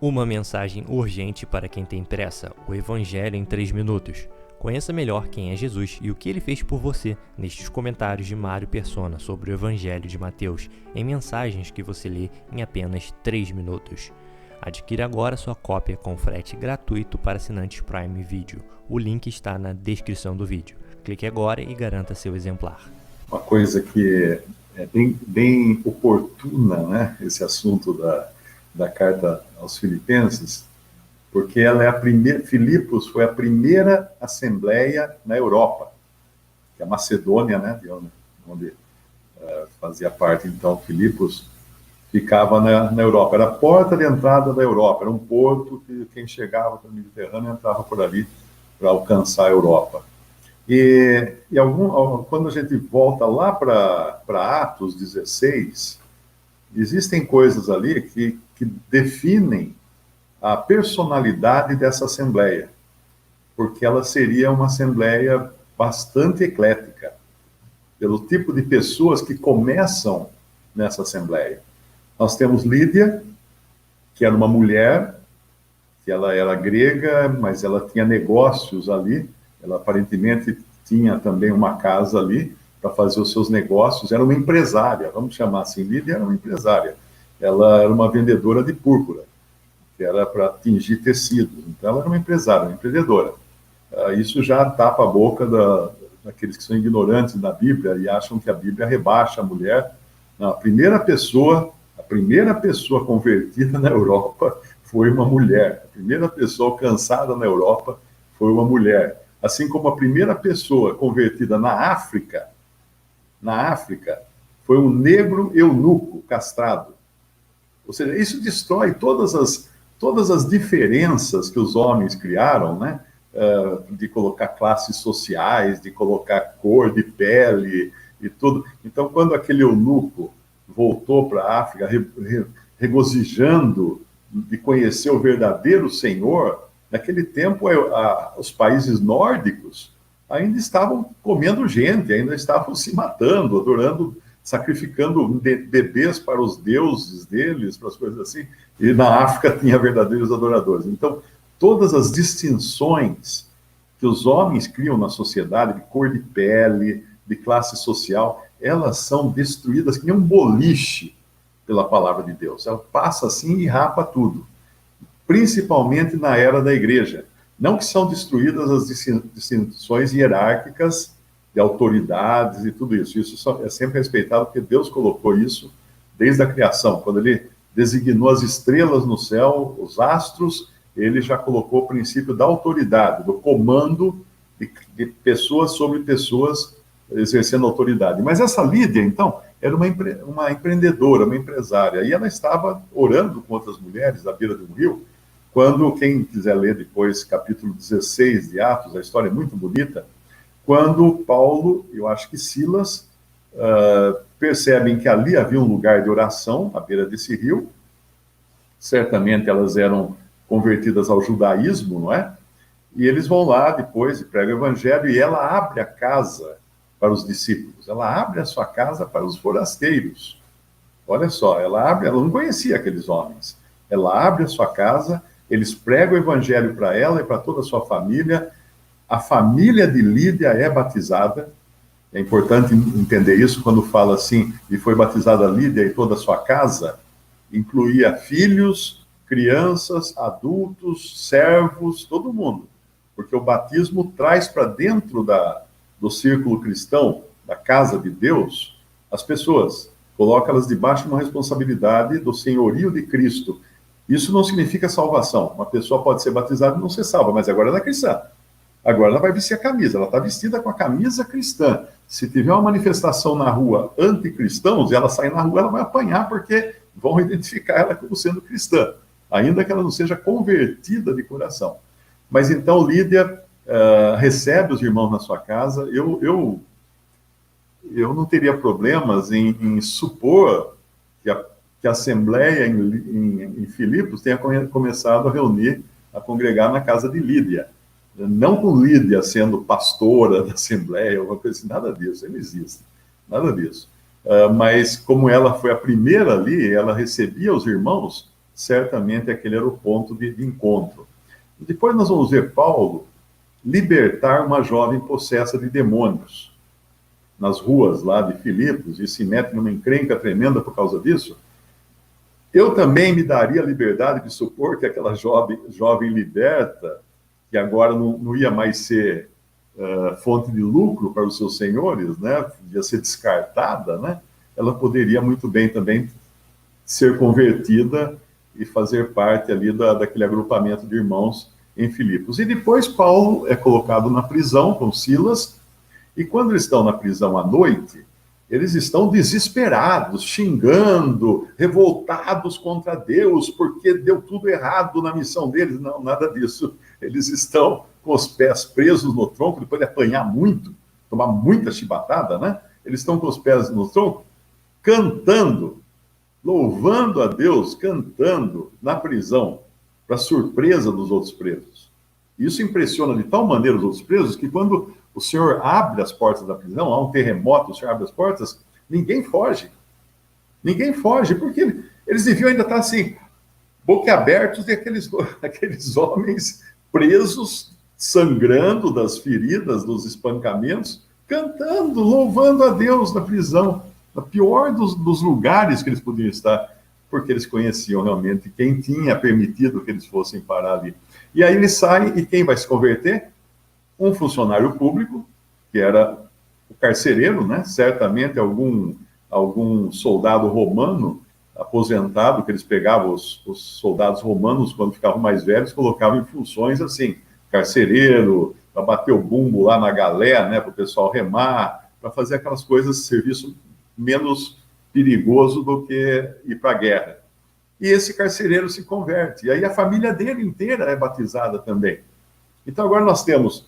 Uma mensagem urgente para quem tem pressa, o Evangelho em 3 minutos. Conheça melhor quem é Jesus e o que ele fez por você nestes comentários de Mário Persona sobre o Evangelho de Mateus, em mensagens que você lê em apenas 3 minutos. Adquira agora sua cópia com frete gratuito para assinantes Prime Video. O link está na descrição do vídeo. Clique agora e garanta seu exemplar. Uma coisa que é bem oportuna, né, esse assunto da carta aos Filipenses, porque ela é a primeira. Filipos foi a primeira assembleia na Europa, que é a Macedônia, né, de onde fazia parte então Filipos, ficava na Europa. Era a porta de entrada da Europa, era um porto que quem chegava pelo Mediterrâneo entrava por ali para alcançar a Europa. Quando a gente volta lá para Atos 16, existem coisas ali que definem a personalidade dessa assembleia, porque ela seria uma assembleia bastante eclética, pelo tipo de pessoas que começam nessa assembleia. Nós temos Lídia, que era uma mulher, que ela era grega, mas ela tinha negócios ali, ela aparentemente tinha também uma casa ali para fazer os seus negócios, era uma empresária, vamos chamar assim, Lídia era uma empresária. Ela era uma vendedora de púrpura, que era para tingir tecidos. Então, ela era uma empresária, uma empreendedora. Isso já tapa a boca daqueles que são ignorantes da Bíblia e acham que a Bíblia rebaixa a mulher. Não, a primeira pessoa convertida na Europa foi uma mulher. A primeira pessoa alcançada na Europa foi uma mulher. Assim como a primeira pessoa convertida na África, foi um negro eunuco castrado. Ou seja, isso destrói todas as diferenças que os homens criaram, né? De colocar classes sociais, de colocar cor de pele e tudo. Então, quando aquele eunuco voltou para a África, regozijando de conhecer o verdadeiro Senhor, naquele tempo os países nórdicos ainda estavam comendo gente, ainda estavam se matando, adorando, sacrificando bebês para os deuses deles, para as coisas assim, e na África tinha verdadeiros adoradores. Então, todas as distinções que os homens criam na sociedade, de cor de pele, de classe social, elas são destruídas que nem um boliche pela palavra de Deus. Ela passa assim e rapa tudo, principalmente na era da igreja. Não que são destruídas as distinções hierárquicas de autoridades e tudo isso. Isso é sempre respeitado porque Deus colocou isso desde a criação. Quando ele designou as estrelas no céu, os astros, ele já colocou o princípio da autoridade, do comando de pessoas sobre pessoas exercendo autoridade. Mas essa Lídia, então, era uma empreendedora, uma empresária, e ela estava orando com outras mulheres à beira de um rio, quando, quem quiser ler depois, capítulo 16 de Atos, a história é muito bonita, quando Paulo, eu acho que Silas, percebem que ali havia um lugar de oração, à beira desse rio. Certamente elas eram convertidas ao judaísmo, não é? E eles vão lá depois e pregam o evangelho, e ela abre a casa para os discípulos, ela abre a sua casa para os forasteiros. Olha só, ela não conhecia aqueles homens. Ela abre a sua casa, eles pregam o evangelho para ela e para toda a sua família. A família de Lídia é batizada. É importante entender isso quando fala assim, e foi batizada Lídia e toda a sua casa, incluía filhos, crianças, adultos, servos, todo mundo. Porque o batismo traz para dentro do círculo cristão, da casa de Deus, as pessoas, coloca-las debaixo de uma responsabilidade do senhorio de Cristo. Isso não significa salvação. Uma pessoa pode ser batizada e não ser salva, mas agora ela é cristã. Agora ela vai vestir a camisa, ela está vestida com a camisa cristã. Se tiver uma manifestação na rua anticristãos, e ela sair na rua, ela vai apanhar, porque vão identificar ela como sendo cristã, ainda que ela não seja convertida de coração. Mas então Lídia recebe os irmãos na sua casa. Eu não teria problemas em supor que a Assembleia em Filipos tenha começado a reunir, a congregar na casa de Lídia. Não com Lídia sendo pastora da Assembleia, alguma coisa assim, nada disso, não existe, nada disso. Mas como ela foi a primeira ali, ela recebia os irmãos, certamente aquele era o ponto de encontro. Depois nós vamos ver Paulo libertar uma jovem possessa de demônios nas ruas lá de Filipos, e se mete numa encrenca tremenda por causa disso. Eu também me daria a liberdade de supor que aquela jovem liberta, que agora não ia mais ser fonte de lucro para os seus senhores, né? Ia ser descartada, né? Ela poderia muito bem também ser convertida e fazer parte ali daquele agrupamento de irmãos em Filipos. E depois Paulo é colocado na prisão com Silas, e quando eles estão na prisão à noite, eles estão desesperados, xingando, revoltados contra Deus, porque deu tudo errado na missão deles. Não, nada disso. Eles estão com os pés presos no tronco, depois de apanhar muito, tomar muita chibatada, né? Eles estão com os pés no tronco, cantando, louvando a Deus, cantando na prisão, para surpresa dos outros presos. Isso impressiona de tal maneira os outros presos que quando o Senhor abre as portas da prisão, há um terremoto, o Senhor abre as portas, ninguém foge. Ninguém foge, porque eles deviam ainda estar assim, boquiabertos, e aqueles homens presos, sangrando das feridas, dos espancamentos, cantando, louvando a Deus na prisão, no pior dos lugares que eles podiam estar, porque eles conheciam realmente quem tinha permitido que eles fossem parar ali. E aí eles saem, e quem vai se converter? Um funcionário público, que era o carcereiro, né? Certamente algum soldado romano aposentado, que eles pegavam os soldados romanos, quando ficavam mais velhos, colocavam em funções assim, carcereiro, para bater o bumbo lá na galé, né? Para o pessoal remar, para fazer aquelas coisas, serviço menos perigoso do que ir para a guerra. E esse carcereiro se converte, e aí a família dele inteira é batizada também. Então agora nós temos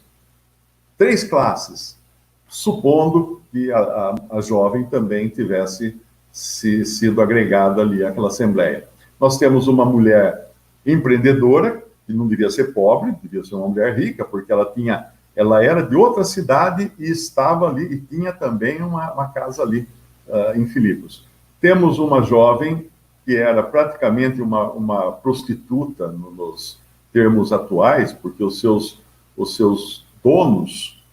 3 classes, supondo que a jovem também tivesse sido agregada ali àquela assembleia. Nós temos uma mulher empreendedora, que não devia ser pobre, devia ser uma mulher rica, porque ela era de outra cidade e estava ali, e tinha também uma casa ali em Filipos. Temos uma jovem que era praticamente uma prostituta nos termos atuais, porque os seus donos,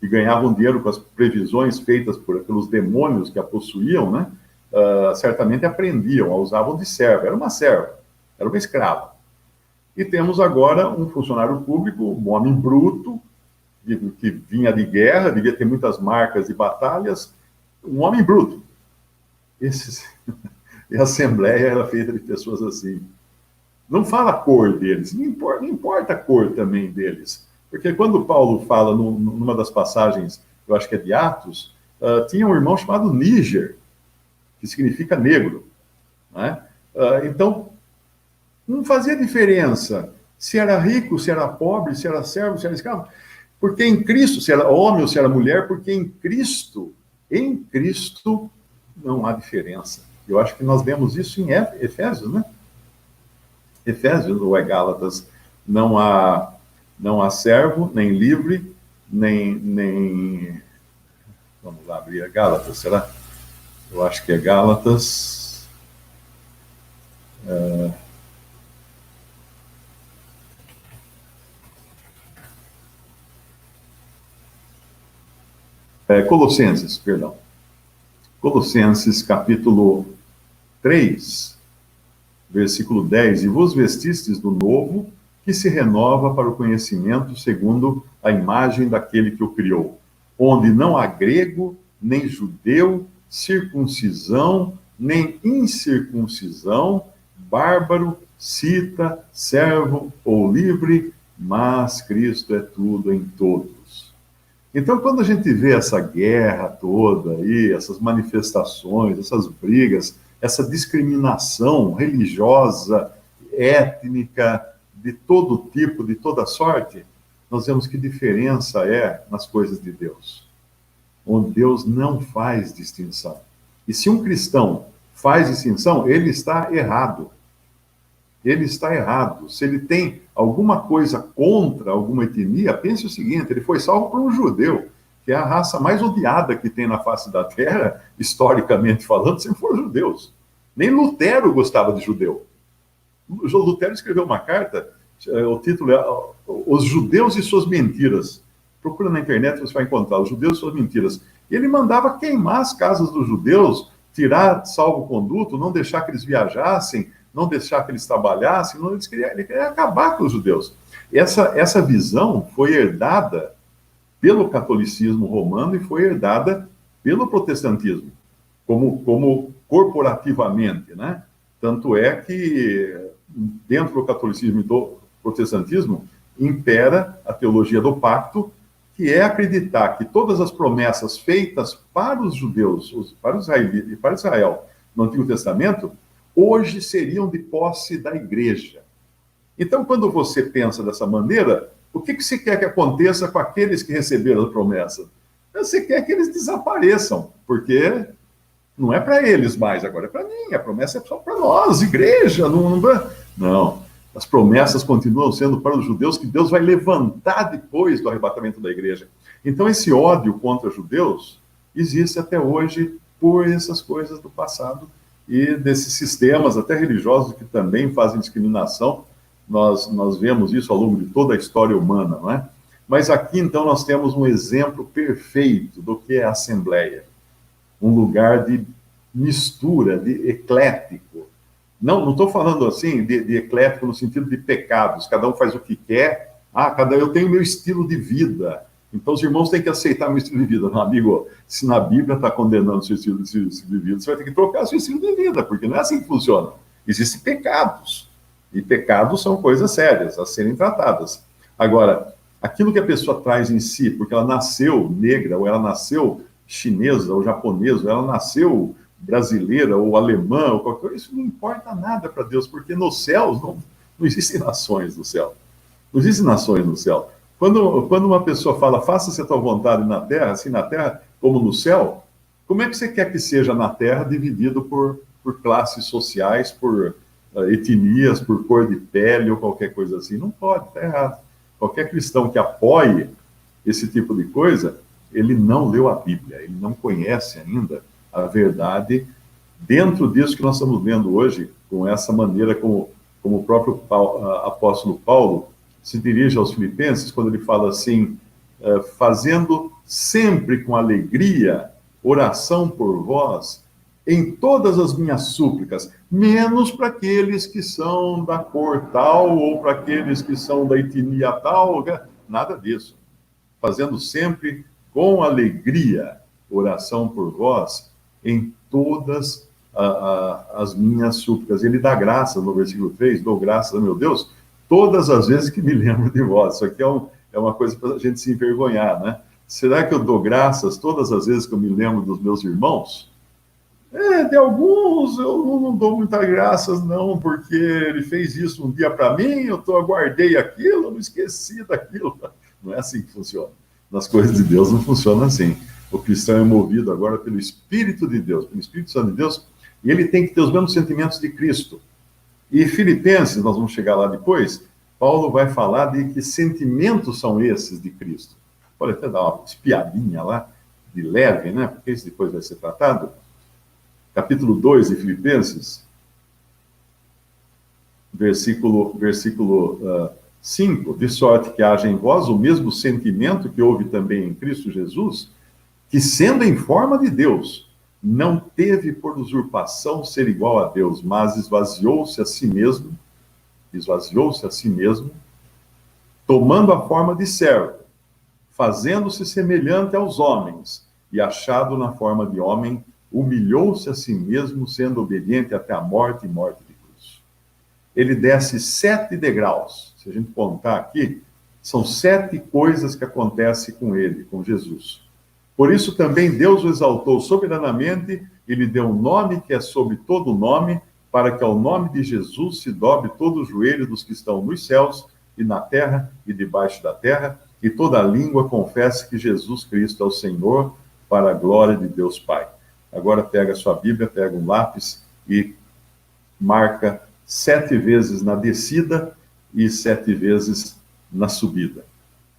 que ganhavam dinheiro com as previsões feitas pelos demônios que a possuíam, né, certamente aprendiam, a usavam de serva. Era uma serva, era uma escrava. E temos agora um funcionário público, um homem bruto, que vinha de guerra, devia ter muitas marcas de batalhas, um homem bruto. E a Assembleia era feita de pessoas assim. Não fala a cor deles, não importa a cor também deles. Porque quando Paulo fala numa das passagens, eu acho que é de Atos, tinha um irmão chamado Níger, que significa negro. Né? Então, não fazia diferença se era rico, se era pobre, se era servo, se era escravo. Porque em Cristo, se era homem ou se era mulher, porque em Cristo não há diferença. Eu acho que nós vemos isso em Efésios, né? Efésios ou é Gálatas, não há servo, nem livre, nem... Vamos lá abrir a Gálatas, será? Eu acho que é Gálatas. Colossenses, perdão. Colossenses, capítulo 3, versículo 10. E vos vestistes do novo, que se renova para o conhecimento segundo a imagem daquele que o criou, onde não há grego, nem judeu, circuncisão, nem incircuncisão, bárbaro, cita, servo ou livre, mas Cristo é tudo em todos. Então, quando a gente vê essa guerra toda aí, essas manifestações, essas brigas, essa discriminação religiosa, étnica, de todo tipo, de toda sorte, nós vemos que diferença é nas coisas de Deus, onde Deus não faz distinção. E se um cristão faz distinção, ele está errado. Ele está errado. Se ele tem alguma coisa contra alguma etnia, pense o seguinte, ele foi salvo por um judeu, que é a raça mais odiada que tem na face da terra, historicamente falando, sempre foram judeus. Nem Lutero gostava de judeu. Lutero escreveu uma carta, o título é Os Judeus e Suas Mentiras. Procura na internet, você vai encontrar Os Judeus e Suas Mentiras. E ele mandava queimar as casas dos judeus, tirar salvo-conduto, não deixar que eles viajassem, não deixar que eles trabalhassem, não, ele queria acabar com os judeus. Essa visão foi herdada pelo catolicismo romano e foi herdada pelo protestantismo, como corporativamente, né? Tanto é que dentro do catolicismo e do protestantismo impera a teologia do pacto, que é acreditar que todas as promessas feitas para os judeus, para Israel no Antigo Testamento, hoje seriam de posse da igreja. Então, quando você pensa dessa maneira, o que você quer que aconteça com aqueles que receberam a promessa? Você quer que eles desapareçam, porque não é para eles mais, agora é para mim, a promessa é só para nós, igreja. Não, as promessas continuam sendo para os judeus, que Deus vai levantar depois do arrebatamento da igreja. Então, esse ódio contra judeus existe até hoje por essas coisas do passado e desses sistemas, até religiosos, que também fazem discriminação. Nós vemos isso ao longo de toda a história humana, não é? Mas aqui, então, nós temos um exemplo perfeito do que é a Assembleia. Um lugar de mistura, de eclético. Não estou falando assim de eclético no sentido de pecados, cada um faz o que quer, eu tenho meu estilo de vida, então os irmãos têm que aceitar meu estilo de vida. Não, amigo, se na Bíblia está condenando o seu estilo de vida, você vai ter que trocar seu estilo de vida, porque não é assim que funciona. Existem pecados, e pecados são coisas sérias a serem tratadas. Agora, aquilo que a pessoa traz em si, porque ela nasceu negra, ou ela nasceu chinesa, ou japonesa, ou ela nasceu brasileira, ou alemã, ou qualquer coisa, isso não importa nada para Deus, porque nos céus não existem nações no céu. Não existem nações no céu. Quando uma pessoa fala, faça-se a tua vontade na terra, assim na terra como no céu, como é que você quer que seja na terra dividido por classes sociais, por etnias, por cor de pele ou qualquer coisa assim? Não pode, está errado. Qualquer cristão que apoie esse tipo de coisa, ele não leu a Bíblia, ele não conhece ainda a verdade dentro disso que nós estamos vendo hoje, com essa maneira como o próprio apóstolo Paulo se dirige aos filipenses, quando ele fala assim, fazendo sempre com alegria oração por vós, em todas as minhas súplicas, menos para aqueles que são da cor tal, ou para aqueles que são da etnia tal, nada disso. Fazendo sempre com alegria oração por vós, em todas as minhas súplicas. Ele dá graças, no versículo 3, dou graças a meu Deus, todas as vezes que me lembro de vós. Isso aqui é uma coisa para a gente se envergonhar, né? Será que eu dou graças todas as vezes que eu me lembro dos meus irmãos? De alguns eu não dou muitas graças, não, porque ele fez isso um dia para mim, eu aguardei aquilo, eu não esqueci daquilo. Não é assim que funciona. Nas coisas de Deus não funciona assim. O cristão é movido agora pelo Espírito de Deus, pelo Espírito Santo de Deus, e ele tem que ter os mesmos sentimentos de Cristo. E Filipenses, nós vamos chegar lá depois, Paulo vai falar de que sentimentos são esses de Cristo. Pode até dar uma espiadinha lá, de leve, né? Porque isso depois vai ser tratado. Capítulo 2 de Filipenses, versículo 5, de sorte que haja em vós o mesmo sentimento que houve também em Cristo Jesus, que sendo em forma de Deus, não teve por usurpação ser igual a Deus, mas esvaziou-se a si mesmo, tomando a forma de servo, fazendo-se semelhante aos homens, e achado na forma de homem, humilhou-se a si mesmo, sendo obediente até a morte e morte de cruz. Ele desce 7 degraus. Se a gente contar aqui, são 7 coisas que acontecem com ele, com Jesus. Por isso também Deus o exaltou soberanamente e lhe deu um nome que é sobre todo nome, para que ao nome de Jesus se dobre todo o joelho dos que estão nos céus e na terra e debaixo da terra, e toda língua confesse que Jesus Cristo é o Senhor, para a glória de Deus Pai. Agora pega a sua Bíblia, pega um lápis e marca 7 vezes na descida e 7 vezes na subida.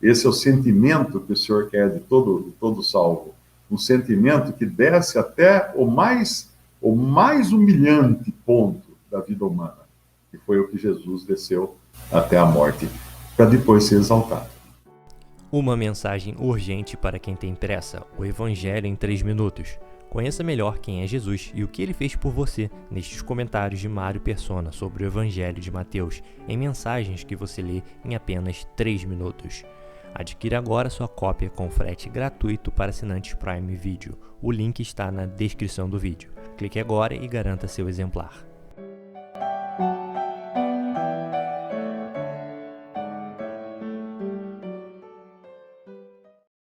Esse é o sentimento que o Senhor quer de todo salvo. Um sentimento que desce até o mais humilhante ponto da vida humana. que foi o que Jesus desceu até a morte, para depois ser exaltado. Uma mensagem urgente para quem tem pressa: o Evangelho em 3 minutos. Conheça melhor quem é Jesus e o que ele fez por você nestes comentários de Mário Persona sobre o Evangelho de Mateus, em mensagens que você lê em apenas 3 minutos. Adquira agora sua cópia com frete gratuito para assinantes Prime Video. O link está na descrição do vídeo. Clique agora e garanta seu exemplar.